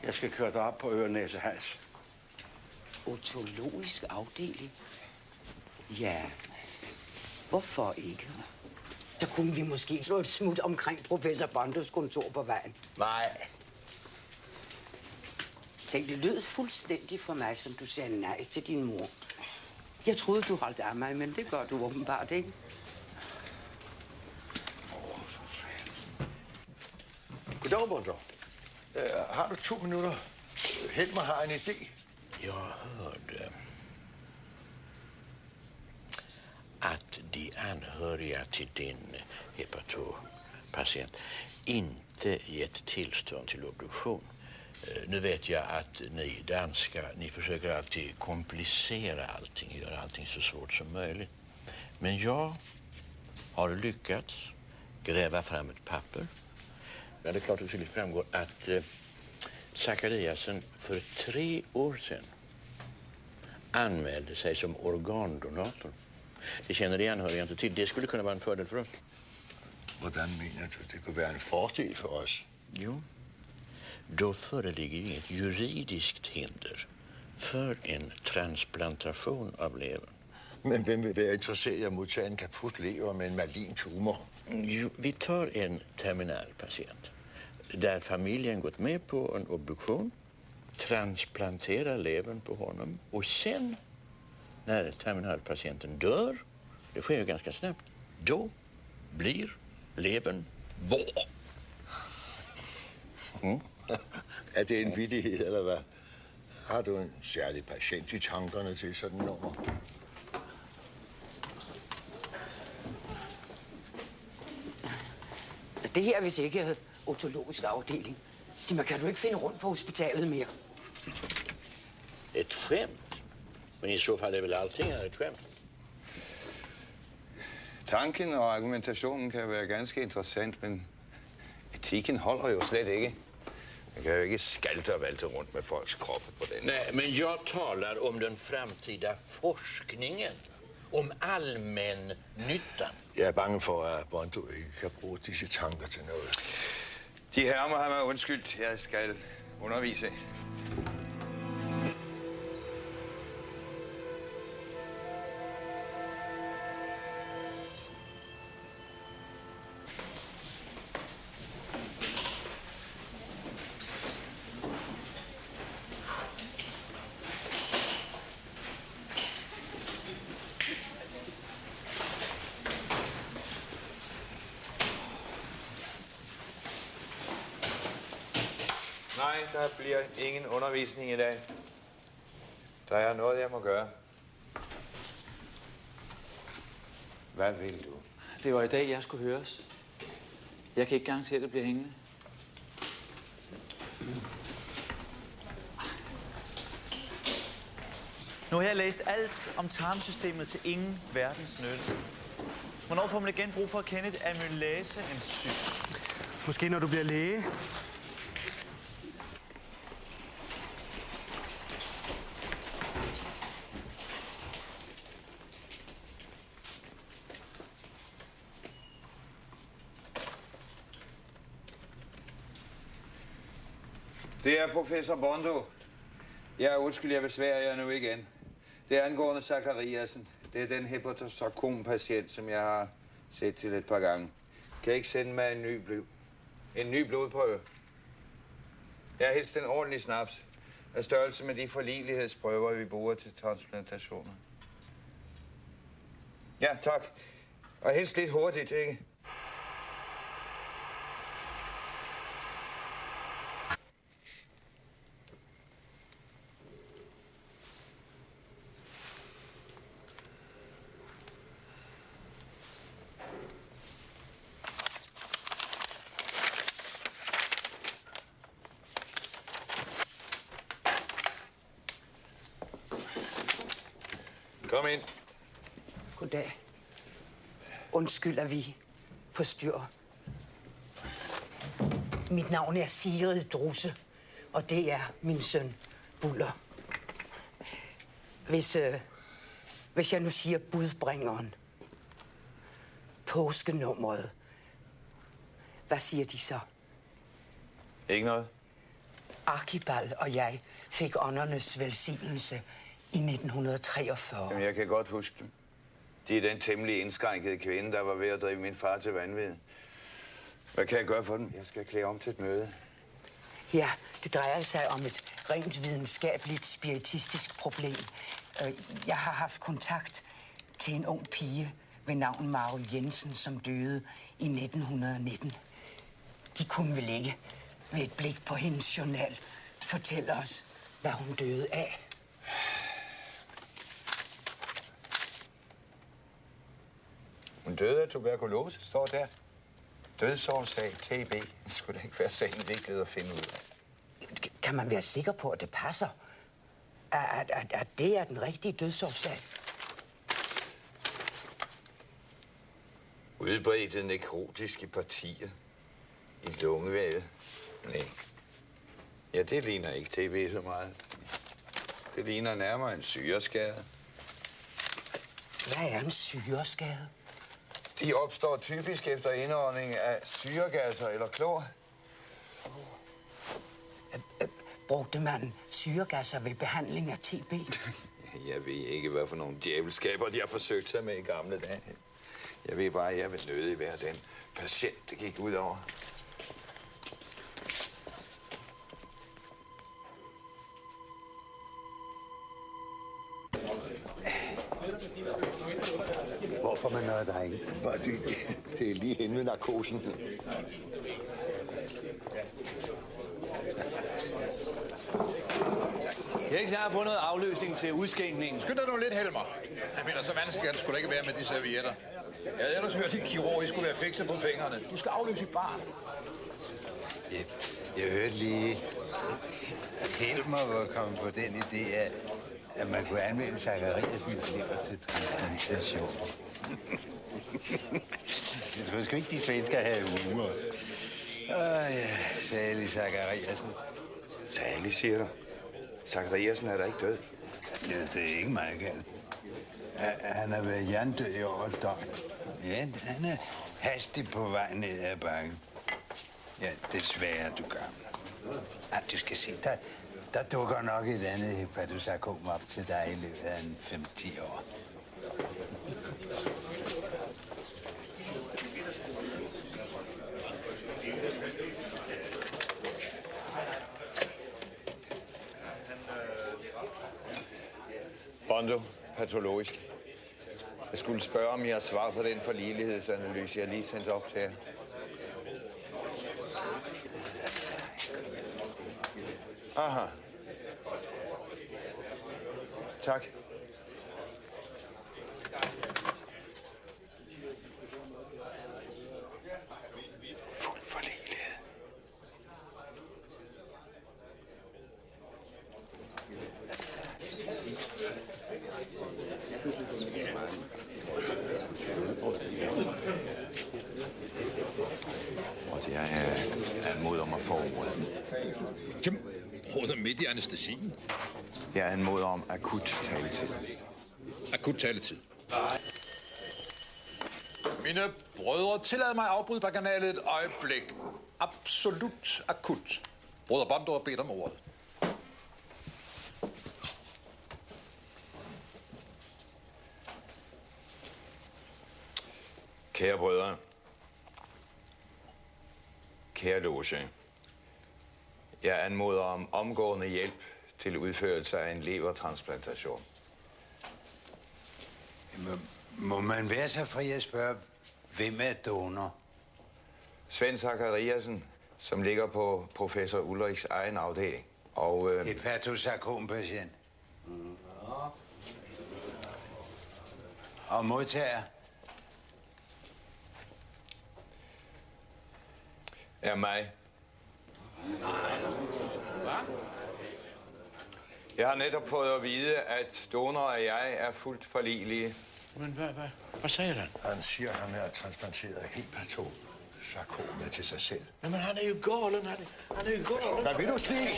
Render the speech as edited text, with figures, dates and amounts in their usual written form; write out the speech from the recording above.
Jeg skal køre dig op på øre, næse, hals. Otologisk afdeling? Ja, hvorfor ikke? Så kunne vi måske slå et smut omkring professor Bondos kontor på vejen. Nej. Tænk, det lød fuldstændig for mig, som du sagde nej til din mor. Jeg troede, du holdt af mig, men det gør du åbenbart ikke. Goddag, Bondo. Har du 2 minutter? Helmer har en idé. Jag hörde att de anhöriga till din hepatopatient inte gett tillstånd till obduktion. Nu vet jag att ni danskar, ni försöker alltid komplicera allting, göra allting så svårt som möjligt. Men jag har lyckats gräva fram ett papper. Men det är klart att det framgår att Zachariasen för 3 år sedan anmälde sig som organdonator. Det känner de anhöriga inte till. Det skulle kunna vara en fördel för oss. Hvordan mener du, det kunne være en fordel for os? Jo, då föreligger inget juridiskt hinder för en transplantation av levern. Men hvem vil være interesseret i at modtage en kaput lever med en malign tumor? Jo, vi tar en terminalpatient där familjen gått med på en obduktion, transplanterar levern på honom och sen när terminalpatienten dör, det sker ju ganska snabbt, då blir levern vår. Er det en vittighed, eller hvad? Har du en særlig patient i tankerne til sådan et nummer? Det her er vist ikke otologisk afdeling. Sig mig, kan du ikke finde rundt på hospitalet mere? Ett skämt? Men i så fall är väl allting här ett skämt? Tanken og argumentationen kan være ganske interessant, men etikken holder jo slet ikke. Man kan jo ikke skalte og valte rundt med folks kroppe på den. Nej, men jag talar om den framtida forskningen. Om allmännyttan. Jeg er bange for, at Bondo ikke kan bruge disse tanker til noget. De herrer må have mig undskyldt. Jeg skal undervise. Nej, der bliver ingen undervisning i dag. Der er noget, jeg må gøre. Hvad vil du? Det var i dag, jeg skulle høres. Jeg kan ikke garantere, at det bliver hængende. Nu har jeg læst alt om tarmsystemet til ingen verdens nytte. Hvornår får man igen brug for at kende et amylase-enzym? Måske når du bliver læge. Det er professor Bondo. Jeg er undskyld, jeg besværer jer nu igen. Det er angående Zachariasen. Det er den hepatosarkom-patient, som jeg har set til et par gange. Kan I ikke sende mig en ny blodprøve? Jeg har helst en ordentlig snaps af størrelse med de forligelighedsprøver, vi bruger til transplantationer. Ja, tak. Og helst lidt hurtigt, ikke? Kom ind. Goddag. Undskyld, at vi forstyrrer. Mit navn er Sigrid Drusse, og det er min søn Buller. Hvis jeg nu siger budbringeren, påskenummeret, hvad siger de så? Ikke noget? Archibald og jeg fik åndernes velsignelse i 1943. Jamen, jeg kan godt huske dem. De er den temmelig indskrænkede kvinde, der var ved at drive min far til vanvid. Hvad kan jeg gøre for dem? Jeg skal klæde om til et møde. Ja, det drejer sig om et rent videnskabeligt, spiritistisk problem. Jeg har haft kontakt til en ung pige ved navn Maro Jensen, som døde i 1919. De kunne vel ikke ved et blik på hendes journal fortælle os, hvad hun døde af. Hun døde af tuberkulose, står der. Dødsårsag, TB. Det skulle da ikke være sagen viklet at finde ud af. Kan man være sikker på, at det passer? At det er den rigtige dødsårsag? Udbredte nekrotiske partier i lungevævet. Nej. Ja, det ligner ikke TB så meget. Det ligner nærmere en syreskade. Hvad er en syreskade? De opstår typisk efter indånding af syregasser eller klor. Brugte man syregasser ved behandling af TB? Jeg ved ikke, hvad for nogle djævelskaber de har forsøgt sig med i gamle dage. Jeg ved bare, at jeg vil nødig være den patient, det gik ud over. Hvorfor man noget, drenge? Det er lige henne ved narkosen. Jeg har fundet afløsning til udskænkningen. Skynd dig nu lidt, Helmer. Jeg mener, så vanskeligt skal det sgu da ikke være med de servietter. Jeg havde ellers hørt, at kirurg skulle være fikset på fingrene. Du skal afløse et barn. Jeg hørte lige, at Helmer var kommet på den idé, at man kunne anvende Zachariasens lever til transplantation. Det skulle sgu ikke de svensker have humor. Ja, salig Zachariasen. Særlig, siger du. Zachariasen er da ikke død. Ja, det er ikke meget galt. Han har været jerndød i over et døgn. Ja, han er hastigt på vej ned ad bakken. Ja, desværre, du gør. Ja, du skal se, der dukker nok et andet hepatosarkom op til dig i løbet af en 5-10 år. Bondo, patologisk. Jeg skulle spørge, om jeg har svar på den forligelighedsanalyse, jeg lige sendte op til jer. Aha. Tak. Fuld forligelighed. Og det er anmoder om at få ordet. Jamen, råder midt i anæstesien. Jeg anmoder om akut taletid. Akut taletid. Mine brødre, tillad mig at afbryde baganalet et øjeblik. Absolut akut. Broder Bondo har bedt om ordet. Kære brødre, kære loge, jeg anmoder om omgående hjælp til udførelse af en levertransplantation. Må man være så fri at spørge, hvem er donor? Svend Zachariasen, som ligger på professor Ulrichs egen afdeling. Og Hepatosarkom-patient. Og modtager? er mig. Jeg har netop fået at vide, at donor og jeg er fuldt forligelige. Men hvad sagde han? Han siger, at han har transplanteret hepatosarkomet til sig selv. Jamen, han er jo galen. Han er jo galen. Hvad vil du sige?